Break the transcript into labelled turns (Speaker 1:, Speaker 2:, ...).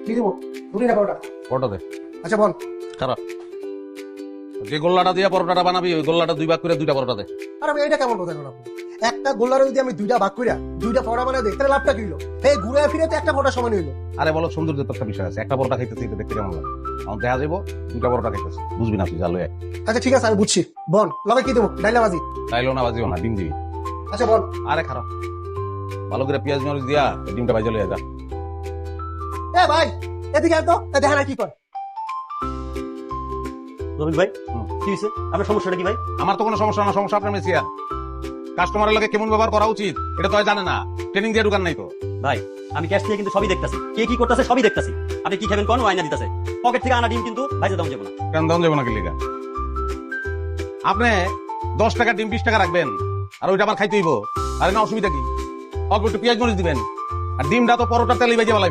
Speaker 1: কি দেবো? রুটি না পরোটা?
Speaker 2: পরোটা দে।
Speaker 1: আচ্ছা বল।
Speaker 2: খারাপ। যে গোল্লাটা দিয়ে পরোটাটা বানাবি ওই গোল্লাটা 2 ভাগ করে 2টা পরোটা দে।
Speaker 1: আর আমি এটা কেমন কথা বলেন আপনি? একটা গোল্লারে যদি আমি 2টা ভাগ কইরা 2টা পরোটা বানাই দেই তাহলে লাভটা কি হলো? এই ঘুরে ফিরে তো একটা পরোটা সমান হইলো।
Speaker 2: আরে বলো সৌন্দর্যের তো একটা বিষয় আছে। একটা পরোটা খাইতেছি এটা দেখতে কেমন লাগে? আমার দেখা যাবো 2টা পরোটা খাইতেছি। বুঝবি না তুই যা লয়ে।
Speaker 1: আচ্ছা ঠিক আছে আমি বুঝছি। বল লগে কি দেবো? ডাইলা বাজি?
Speaker 2: তাইলেও না বাজিও না ডিম দিবি।
Speaker 1: আচ্ছা বল।
Speaker 2: আরে খারাপ। ভালো করে পেঁয়াজ মরিচ দিয়া এই ডিমটা ভাইজা লইয়া যা।
Speaker 1: এ ভাই এদিকে আয় তো, দেখেন না কি কর।
Speaker 3: রবিক ভাই কি হয়েছে? আপনার সমস্যাটা কি ভাই?
Speaker 2: আমার তো কোনো সমস্যা না, সমস্যা আপনার মেসিয়া। কাস্টমারের লাগে কেমন ব্যবহার করা উচিত এটা তো জানে না, ট্রেনিং দিয়ে ঢুকান নাই তো।
Speaker 3: ভাই আমি ক্যাশ থেকে কিন্তু সবই দেখতাছি, কে কি করতেছে সবই দেখতাছি। আপনি কি খাবেন কোন আইনা দিতেছে, পকেট থেকে আনা ডিম কিন্তু ভাইজা দাম যাবো না।
Speaker 2: কেন দাম যাবো না কি লিগা? আপনি 10 টাকা ডিম 20 টাকা রাখবেন আর ওইটা আবার খাইতে হইব। আরে না অসুবিধা কি? অল্প একটু পেঁয়াজ মরিচ দিবেন আর ডিমটা তো পরোটার তেলে ভেজে বালাইবেন।